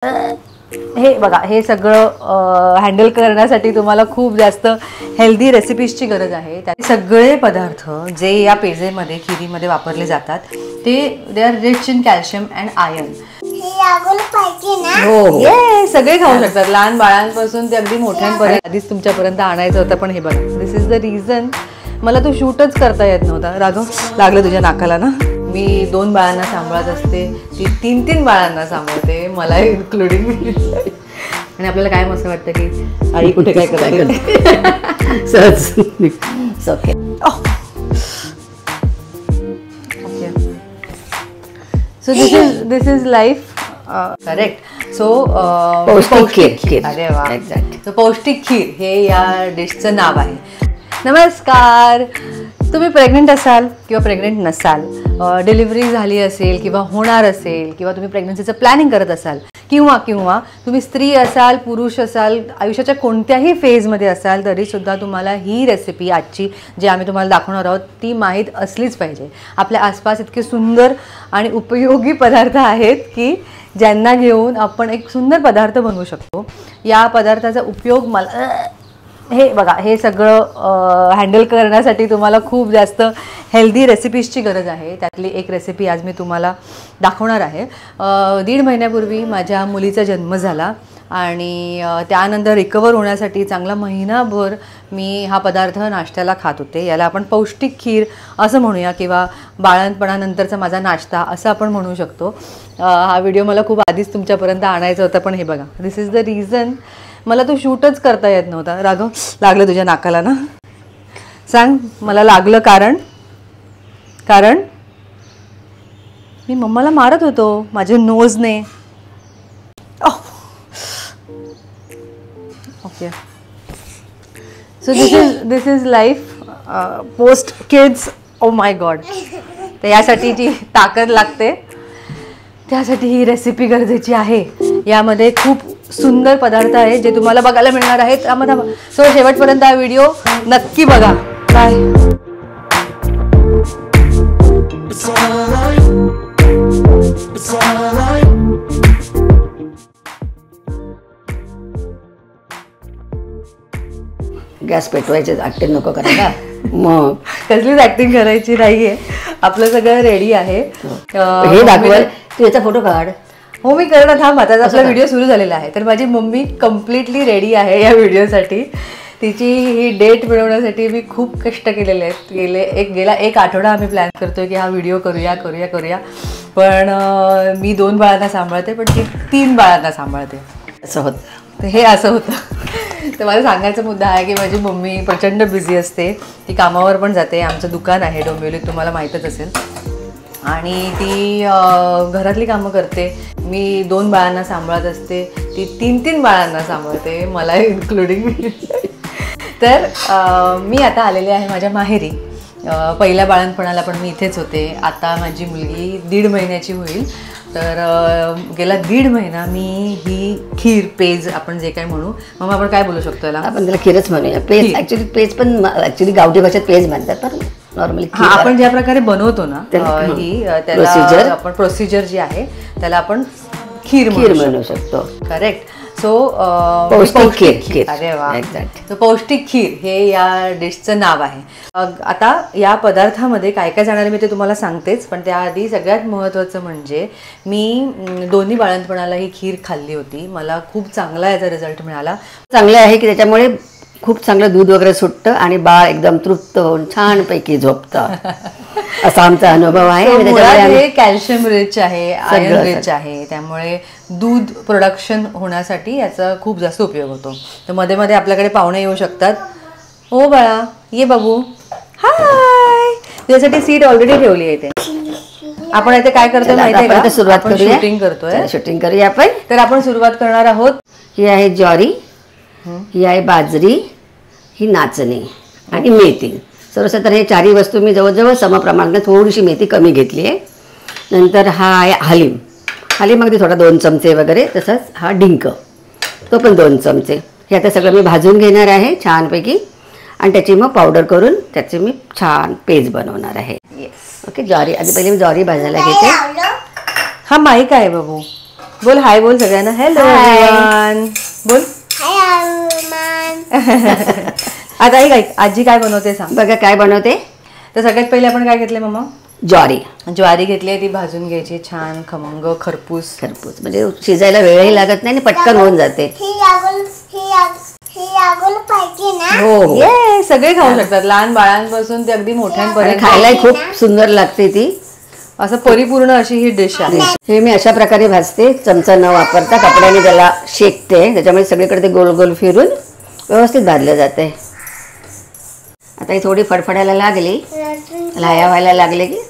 हे बघा, हे सगळं हँडल करण्यासाठी तुम्हाला खूप जास्त हेल्दी रेसिपीजची गरज आहे. त्या सगळे पदार्थ जे या पेजेमध्ये खिरीमध्ये वापरले जातात ते they are rich in calcium and iron. हो, ये सगळे खाऊ शकतात, लहान बाळांपासून ते अगदी मोठ्यांपर्यंत. आधीच तुमच्यापर्यंत आणायचं होतं, पण हे बघा, दिस इज द रिझन मला तो शूटच करता येत नव्हता. राघव, लागलं तुझ्या नाकाला ना? मी 2 बाळांना सांभाळत असते, ती 3 बाळांना सांभाळते, मला इन्क्लुडिंग. आणि आपल्याला काय मस्त वाटतं की आई कुठे काय करते. सहज okay. So this is life. Correct. So पौष्टिक खीर. अरे वा, एक्झॅक्ट. पौष्टिक खीर हे या डिशचं नाव आहे. नमस्कार. तुम्ही प्रेग्नेंट असाल किंवा प्रेग्नेंट नसाल, डिलिव्हरी झाली असेल किंवा होणार असेल, किंवा तुम्ही प्रेग्नन्सीचं प्लॅनिंग करत असाल, किंवा तुम्ही स्त्री असाल, पुरुष असाल, आयुष्याच्या कोणत्याही फेजमध्ये असाल, तरीसुद्धा तुम्हाला ही रेसिपी आजची जी आम्ही तुम्हाला दाखवणार आहोत ती माहीत असलीच पाहिजे. आपल्या आसपास इतके सुंदर आणि उपयोगी पदार्थ आहेत की ज्यांना घेऊन आपण एक सुंदर पदार्थ बनवू शकतो. या पदार्थाचा उपयोग मला हे बघा, हे सगळं हँडल करण्यासाठी तुम्हाला खूप जास्त हेल्दी रेसिपीजची गरज आहे. त्यातली एक रेसिपी आज मी तुम्हाला दाखवणार आहे. 1.5 महिन्यापूर्वी माझ्या मुलीचा जन्म झाला आणि त्यानंतर रिकवर होण्यासाठी चांगला महिनाभर मी हा पदार्थ नाश्त्याला खात होते. याला आपण पौष्टिक खीर असं म्हणूया, किंवा बाळंतपणानंतरचा माझा नाश्ता असं आपण म्हणू शकतो. हा व्हिडिओ मला खूप आधीच तुमच्यापर्यंत आणायचा होता, पण हे बघा, दिस इज द रिझन मला तो शूटच करता येत नव्हता. राघव, लागलं तुझ्या नाकाला ना? सांग, मला लागलं कारण मी मम्माला मारत होतो माझ्या नोजने. Okay. So this is life post kids. Oh my god. तर यासाठी जी ताकद लागते त्यासाठी ही रेसिपी गरजेची आहे. यामध्ये खूप सुंदर पदार्थ आहेत जे तुम्हाला बघायला मिळणार आहेत. सो शेवटपर्यंत हा व्हिडिओ नक्की बघा. बाय. गॅस पेटवायचे, ऍक्टिंग नको करायला. मग कसलीच ऍक्टिंग करायची नाहीये. आपलं सगळं रेडी आहे. हे दाखवाय तू याचा फोटो काढ. हो, मी करणं थांब. आता आपला व्हिडिओ सुरू झालेला आहे. तर माझी मम्मी कम्प्लिटली रेडी आहे या व्हिडिओसाठी. तिची ही डेट मिळवण्यासाठी मी खूप कष्ट केलेले आहेत. गेला एक आठवडा आम्ही प्लॅन करतोय की हा व्हिडिओ करूया. पण मी 2 बाळांना सांभाळते, पण ती 3 बाळांना सांभाळते. असं होतं. हे असं होतं. तर मला सांगायचा मुद्दा आहे की माझी मम्मी प्रचंड बिझी असते. ती कामावर पण जाते. आमचं दुकान आहे डोंबिवलीत, तुम्हाला माहीतच असेल. आणि ती घरातली कामं करते. मी 2 बाळांना सांभाळत असते, ती 3 बाळांना सांभाळते, मला इन्क्लुडिंग. तर मी आता आलेले आहे माझ्या माहेरी. पहिल्या बाळंतपणाला पण मी इथेच होते. आता माझी मुलगी 1.5 महिन्याची होईल. तर गेला 1.5 महिना मी ही खीर, पेज आपण जे काय म्हणू, मग आपण काय बोलू शकतो याला? आपण त्याला खीरच म्हणूया. पेज ऍक्च्युली, पेज पण ऍक्च्युली गावठी भाषेत पेज म्हणतात, पण नॉर्मली आपण ज्या प्रकारे बनवतो ना ही, त्याला आपण प्रोसिजर जी आहे त्याला आपण खीर म्हणू शकतो. करेक्ट. सो पौष्टिक खीर. अरे वा, एक्झॅक्ट. पौष्टिक खीर हे या डिशचं नाव आहे. आता या पदार्थामध्ये काय काय जाणार मी ते तुम्हाला सांगतेच, पण त्याआधी सगळ्यात महत्त्वाचं म्हणजे मी 2 बाळंतपणाला ही खीर खाल्ली होती. मला खूप चांगला याचा रिझल्ट मिळाला. चांगलं आहे की त्याच्यामुळे खूप चांगलं दूध वगैरे सुटतं आणि बाळ एकदम तृप्त होऊन छानपैकी झोपतं. असा आमचा अनुभव आहे. हे कॅल्शियम रिच आहे, आयर्न रिच आहे, त्यामुळे दूध प्रोडक्शन होण्यासाठी याचा खूप जास्त उपयोग होतो. तर मध्ये मध्ये आपल्याकडे पाहुणे येऊ शकतात. हो बाळा, ये बाबू, हाय. त्यासाठी सीट ऑलरेडी ठेवली आहे. ते आपण इथे काय करतोय माहिती आहे का? सुरुवात करूया. शूटिंग करूया आपण. तर आपण सुरुवात करणार आहोत. ही आहे ज्वारी, ही आहे बाजरी, ही नाचणी आणि मेथी. सर्वसाधारण तर हे 4ही वस्तू मी जवळजवळ समप्रमाणात, थोडीशी मेथी कमी घेतली आहे. नंतर हा आहे हलीम अगदी थोडा 2 चमचे वगैरे. तसंच हा डिंक, तो पण 2 चमचे. हे आता सगळं मी भाजून घेणार आहे छानपैकी आणि त्याची मग पावडर करून त्याची मी छान पेज बनवणार आहे. येस. ओके. ज्वारी आधी पहिले मी ज्वारी भाजायला घेते. हा माईक आहे बाबू. बोल हाय, बोल सगळ्यांना. हॅलो एव्हरीवन बोल. आता ऐक आजी काय बनवते सांग. बघा काय बनवते. तर सगळ्यात पहिले आपण काय घेतले मम्मा. ज्वारी घेतली आहे, ती भाजून घ्यायची छान खमंग खरपूस. म्हणजे शिजायला वेळही लागत नाही आणि पटकन होऊन जाते. हो ये सगळे खाऊ शकतात, लहान बाळांपासून ते अगदी मोठ्यांपर्यंत. खायला खूप सुंदर लागते ती. असं परिपूर्ण अशी ही डिश आहे. हे मी अशा प्रकारे भाजते, चमचा न वापरता कपड्याने त्याला शेकते, त्याच्यामुळे सगळीकडे ते गोल गोल फिरून व्यवस्थित भाजलं जाते. आता ही थोडी फडफडायला लागली, लाया व्हायला लागले की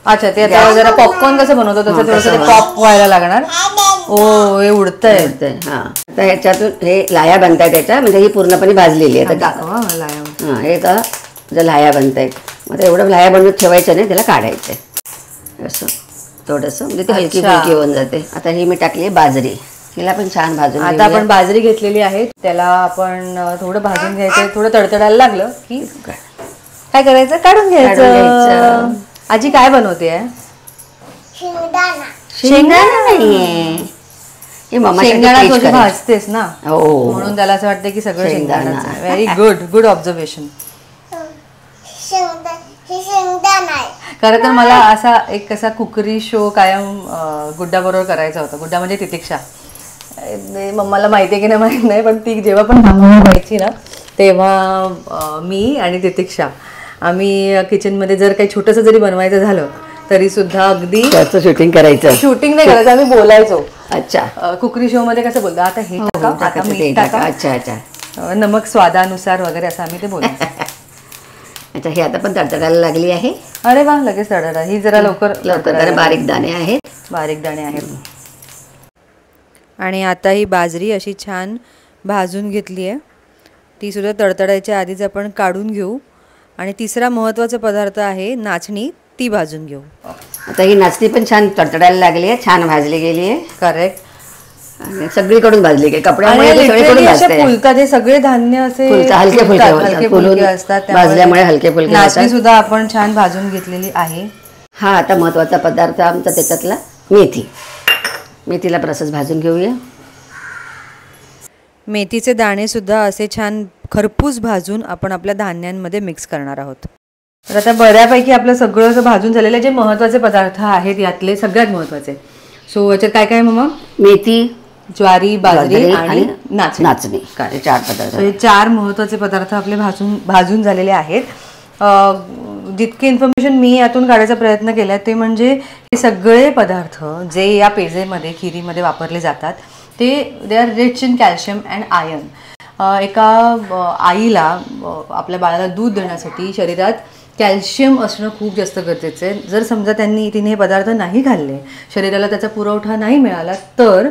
अच्छा ते आता जरा पॉपकॉर्न कसं बनवतो तसं थोडंसं पॉप व्हायला लागणार. ओ हे उडतंय. हा आता ह्याच्यातून हे लाया बनतायत त्याच्या, म्हणजे ही पूर्णपणे भाजलेली आहे. हा हे का जर लाया बनतायत, मग एवढं लाया बनवून ठेवायचं नाही, त्याला काढायचं असं थोडंसं, म्हणजे ती हलकी फुलकी होऊन जाते. आता ही मी टाकली बाजरी, तिला पण छान भाजून. आता आपण बाजरी घेतलेली आहे, त्याला आपण थोडं भाजून घ्यायचं. थोडं तडतडायला लागलं की काय करायचं, काढून घ्यायचं. आजी काय बनवते. शेंगदाणा नाहीये, शेंगदाणा भाजतेस ना, हो म्हणून त्याला असं वाटतं की सगळं शेंगदाणा. Very good, good observation. खरं तर मला असा एक कसा कुकरी शो कायम गुड्डा बरोबर करायचा होता. गुड्डा म्हणजे तितिक्षा. मम्माला माहिती आहे की नाही माहित नाही, पण ती जेव्हा पण व्हायची ना तेव्हा मी आणि तितिक्षा आम्ही किचनमध्ये जर काही छोटंसं जरी बनवायचं झालं तरी सुद्धा अगदी शूटिंग करायचं. शूटिंग नाही करायचं, आम्ही बोलायचो. अच्छा कुकरी शो मध्ये कसं बोलतो, आता हे टाका, आता मीठ टाका, अच्छा अच्छा नमक स्वादानुसार वगैरे असं आम्ही ते बोलायचो. अच्छा हे आता पण तडतडायला लागली आहे. अरे वा लगेच तडतडा. ही जरा लवकर बारीक दाणे आहेत. बारीक दाणे आहेत. आणि आता ही बाजरी अशी छान भाजून घेतली आहे, ती सुद्धा तडतडायच्या आधीच आपण काढून घेऊ. आणि तिसरा महत्त्वाचा पदार्थ आहे नाचणी, ती भाजून घेऊ. आता ही नाचणी पण छान तडतडायला लागली आहे, छान भाजली गेली आहे. करेक्ट. सगळीकडून भाजली गेली, कपड्यामुळे फुलतात हे सगळे धान्य असे हलके फुलके असतात, भाजल्यामुळे हलके फुलके. नाचणी सुद्धा आपण छान भाजून घेतलेली आहे. हा आता महत्त्वाचा पदार्थ आमचा त्याच्यातला मेथीला प्रसस भाजून घेऊया. मेथीचे दाणे सुद्धा असे छान खरपूस भाजून आपण आपल्या धान्यांमध्ये मिक्स करणार आहोत. तर आता बऱ्यापैकी आपलं सगळं असं भाजून झालेलं आहे. जे महत्त्वाचे पदार्थ आहेत यातले सगळ्यात महत्त्वाचे. सो याच्यात काय काय मग, मेथी, ज्वारी, बाजरी आणि नाचणी, 4 पदार्थ. हे 4 महत्त्वाचे पदार्थ आपले भाजून झालेले आहेत. जितकी इन्फॉर्मेशन मी यातून काढायचा प्रयत्न केला ते म्हणजे हे सगळे पदार्थ जे या पेजेमध्ये खिरीमध्ये वापरले जातात ते they are rich in calcium and iron. एका आईला आपल्या बाळाला दूध देण्यासाठी शरीरात कॅल्शियम असणं खूप जास्त गरजेचं आहे. जर समजा तिने हे पदार्थ नाही खाल्ले, शरीराला त्याचा पुरवठा नाही मिळाला तर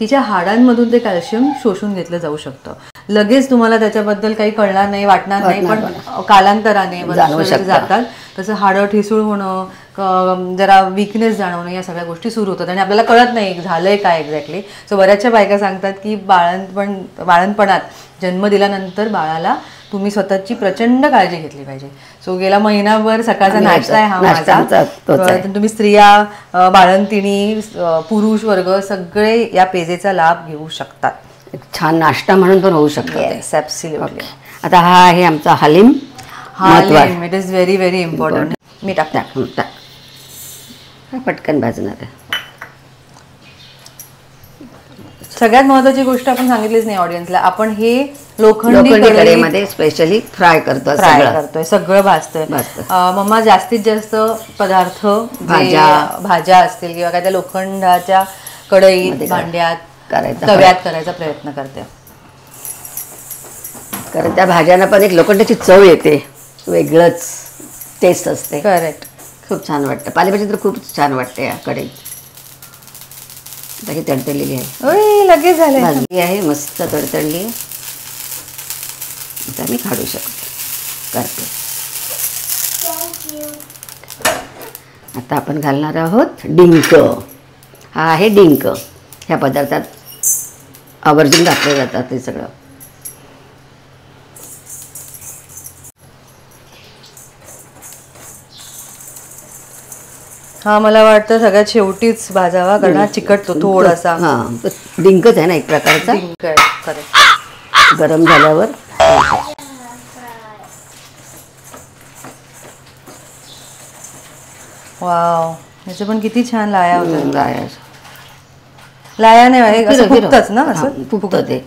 तिच्या हाडांमधून ते कॅल्शियम शोषून घेतलं जाऊ शकतं. लगेच तुम्हाला त्याच्याबद्दल काही कळणार नाही, वाटणार नाही, पण कालांतराने जातात तसं हाडं ठिसूळ होणं, जरा विकनेस जाणवणं, या सगळ्या गोष्टी सुरू होतात आणि आपल्याला कळत नाही झालंय काय एक्झॅक्टली. सो बऱ्याचशा बायका सांगतात की बाळंतपणात जन्म दिल्यानंतर बाळाला तुम्ही स्वतःची प्रचंड काळजी घेतली पाहिजे. सो गेला महिनाभर सकाळचा नाश्ता आहे हा माझा. तुम्ही स्त्रिया, बाळंतिणी, पुरुष वर्ग सगळे या पेजेचा लाभ घेऊ शकतात. छान नाश्ता म्हणून पण होऊ शकतो. Yes absolutely. आता हा आहे आमचा haleem. It is very very important. मी टाक पटकन भाजणार आहे. सगळ्यात महत्त्वाची गोष्ट आपण सांगितलीच नाही ऑडियन्सला, आपण हे लोखंडी कढईमध्ये स्पेशली फ्राय करतोय, सगळं भाजतोय. मम्मा जास्तीत जास्त पदार्थ भाज्या असतील किंवा काय त्या लोखंडाच्या कढईत, भांड्यात, तव्यात करायचा प्रयत्न करते. कारण त्या भाज्यांना पण एक लोखंडाची चव येते, वेगळंच टेस्ट असते. करेक्ट. खूप छान वाटतं. पालेभाजी तर खूप छान वाटते या कढईत. तडतडलेली आहे, लगेच झाली आहे, मस्त तडतडली आहे. आता मी काढू करते. आता आपण घालणार आहोत डिंक. हा आहे डिंक. ह्या पदार्थात आवर्जून घातले जातात ते सगळं. हा मला वाटतं सगळ्यात शेवटीच भाजावा, कारण हा चिकटतो थोडासा. हां, डिंकच आहे ना एक प्रकारचा. डिंक आहे, करेक्ट. गरम झाल्यावर वाव, याचे पण किती छान लाया होतात. लाया लाया नाही असं फुगतच ना, असं फुगतं ते.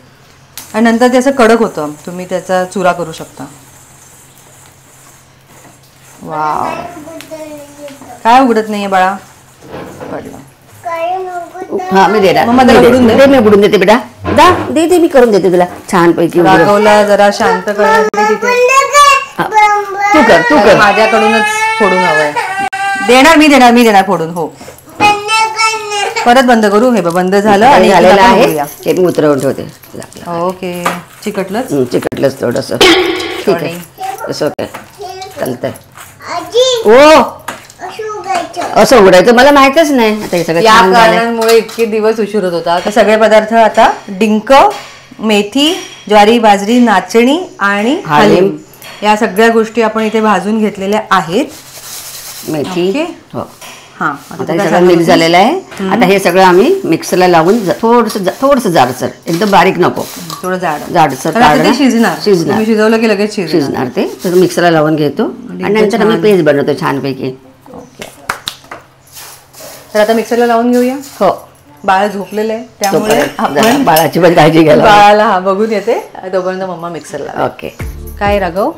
आणि नंतर ते असं कडक होतं, तुम्ही त्याचा चुरा करू शकता. वाव, काय उघडत नाहीये बाळा? पडलं. हा मी देणार, मी उघडून देते बेटा. दे मी करून देते तुला छान पैकी. राघवला जरा शांत करण्यासाठी तू कर माझ्याकडूनच फोडून हवंय. मी देणार फोडून. हो, परत बंद करू. हे बंद झालं आणि झालेलं आहे. हे मी उतरवून ठेवते. ओके, चिकटलंच थोडंसं. ठीक आहे, असं ओके चालतंय. असं उघडायचं मला माहितच नाही. आता हे सगळं या कारणांमुळे इतके दिवस उशीर होत होता. सगळे पदार्थ आता डिंक, मेथी, ज्वारी, बाजरी, नाचणी आणि हालीम या सगळ्या गोष्टी आपण इथे भाजून घेतलेल्या आहेत. मेथी हो. हा, आता सगळं मिक्स झालेलं आहे. आता हे सगळं आम्ही मिक्सरला लावून थोडंसं जाडसर, एकदम बारीक नको, थोडं जाडसर शिजणार. शिजवलं की लगेच शिजणार ते. मिक्सरला लावून घेतो आणि नंतर आम्ही पेस्ट बनवतो छानपैकी. तर आता मिक्सरला लावून घेऊया. हो, बाळ झोपलेलं आहे त्यामुळे आपण बाळाची पण काळजी घ्यायला. बाळाला बघून येते तोपर्यंत मम्मा मिक्सरला. ओके. काय राघव,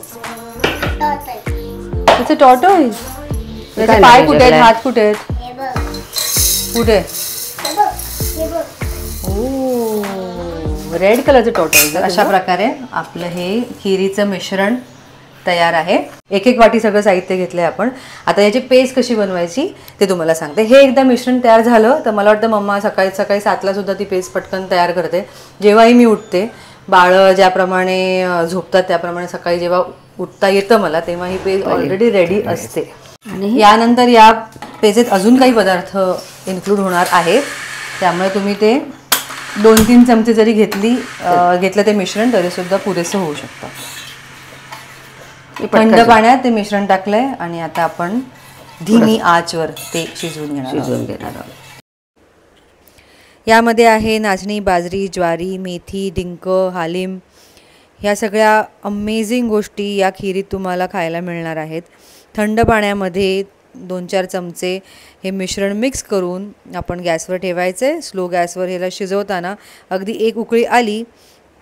त्याचे टॉर्टोइज. त्याचे पाय कुठे आहेत, हात कुठे आहेत, कुठे? रेड कलरचे टॉर्टोइज. अशा प्रकारे आपलं हे खिरीचं मिश्रण तयार आहे. एक वाटी सगळं साहित्य घेतलंय आपण. आता याची पेस्ट कशी बनवायची ते तुम्हाला सांगते. हे एकदा मिश्रण तयार झालं तर मला वाटतं मम्मा सकाळी 7ला सुद्धा ती पेस्ट पटकन तयार करते. जेव्हाही मी उठते, बाळं ज्याप्रमाणे झोपतात त्याप्रमाणे सकाळी जेव्हा उठता येतं मला, तेव्हा ही पेस्ट ऑलरेडी रेडी असते. आणि यानंतर या पेजेत अजून काही पदार्थ इन्क्लूड होणार आहेत, त्यामुळे तुम्ही ते 2-3 चमचे जरी घेतलं ते मिश्रण तरी सुद्धा पुरेसं होऊ शकतं. थंड पाण्यात ते मिश्रण टाकलंय आणि आता आपण धीमी आचवर ते शिजवून घेणार आहोत. यामध्ये आहे नाचणी, बाजरी, ज्वारी, मेथी, डिंक, हालीम. ह्या सगळ्या अमेझिंग गोष्टी या खिरीत तुम्हाला खायला मिळणार आहेत. थंड पाण्यामध्ये 2-4 चमचे हे मिश्रण मिक्स करून आपण गॅसवर ठेवायचे. स्लो गॅसवर ह्याला शिजवताना अगदी एक उकळी आली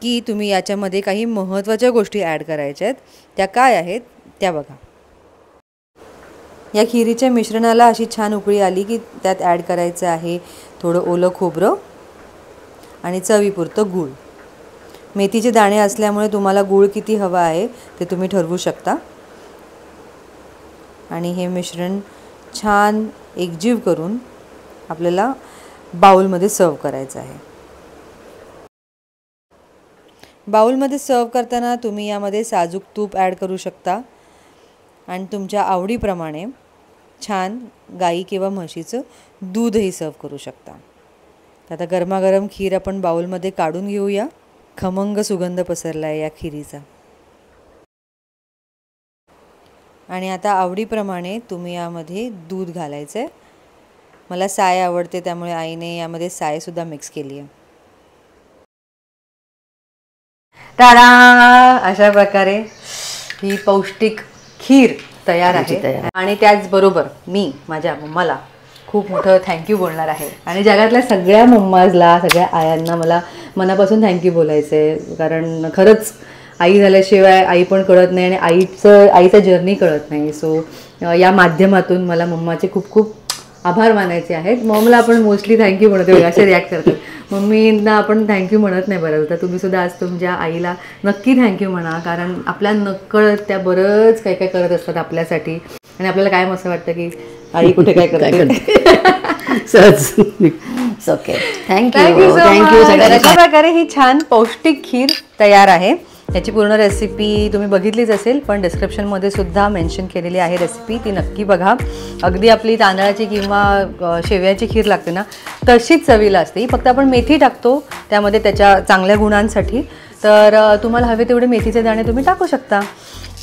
की तुम्ही याच्यामध्ये काही महत्त्वाच्या गोष्टी ॲड करायच्या आहेत. त्या काय आहेत त्या बघा. या खिरीच्या मिश्रणाला अशी छान उकळी आली की त्यात ॲड करायचं आहे थोडं ओलं खोबरं आणि चवीपुरतं गूळ. मेथीचे दाणे असल्यामुळे तुम्हाला गूळ किती हवा आहे ते तुम्ही ठरवू शकता. आणि हे मिश्रण छान एकजीव करून आपल्याला बाउलमध्ये सर्व करायचं आहे. बाउलमध्ये सर्व करताना तुम्ही यामध्ये साजूक तूप ॲड करू शकता आणि तुमच्या आवडीप्रमाणे छान गाई किंवा म्हशीचं दूधही सर्व करू शकता. आता गरमागरम खीर आपण बाउलमध्ये काढून घेऊया. खमंग सुगंध पसरला आहे या खिरीचा. आणि आता आवडीप्रमाणे तुम्ही यामध्ये दूध घालायचं आहे. मला साय आवडते त्यामुळे आईने यामध्ये सायसुद्धा मिक्स केली आहे. तारा, अशा प्रकारे ही पौष्टिक खीर तयार आहे. आणि त्याचबरोबर मी माझ्या मम्माला खूप मोठं थँक्यू बोलणार आहे. आणि जगातल्या सगळ्या मम्माजला, सगळ्या आयांना मला मनापासून थँक्यू बोलायचं आहे. कारण खरंच आई झाल्याशिवाय आई पण कळत नाही आणि आईचं जर्नी कळत नाही. सो या माध्यमातून मला मम्माचे खूप खूप आभार मानायचे आहेत. मम्मीला आपण मोस्टली थँक्यू म्हणतो, असे रिॲक्ट करतात. मम्मींना आपण थँक्यू म्हणत नाही बरं. तर तुम्ही सुद्धा आज तुमच्या आईला नक्की थँक्यू म्हणा, कारण आपल्या नकळत त्या बरंच काय काय करत असतात आपल्यासाठी. आणि आपल्याला काय असं वाटतं की आई कुठे काय करते. सहज ओके. थँक्यू. अशा प्रकारे ही छान पौष्टिक खीर तयार आहे. याची पूर्ण रेसिपी तुम्ही बघितलीच असेल, पण डिस्क्रिप्शनमध्ये सुद्धा मेन्शन केलेली आहे रेसिपी, ती नक्की बघा. अगदी आपली तांदळाची किंवा शेवयाची खीर लागते ना तशीच चवीला असते. फक्त आपण मेथी टाकतो त्यामध्ये त्याच्या चांगल्या गुणांसाठी. तर तुम्हाला हवे तेवढे मेथीचे दाणे तुम्ही टाकू शकता.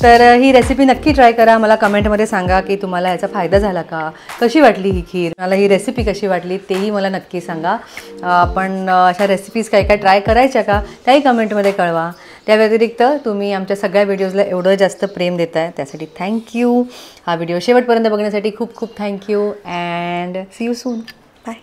तर ही रेसिपी नक्की ट्राय करा. मला कमेंटमध्ये सांगा की तुम्हाला याचा फायदा झाला का, कशी वाटली ही खीर, मला ही रेसिपी कशी वाटली तेही मला नक्की सांगा. आपण अशा रेसिपीज काय काय ट्राय करायच्या का त्याही कमेंटमध्ये कळवा. त्या व्यतिरिक्त तुम्ही आमच्या सगळ्या व्हिडिओजला एवढं जास्त प्रेम देताय त्यासाठी थँक्यू. हा व्हिडिओ शेवटपर्यंत बघण्यासाठी खूप खूप thank you and see you soon. Bye.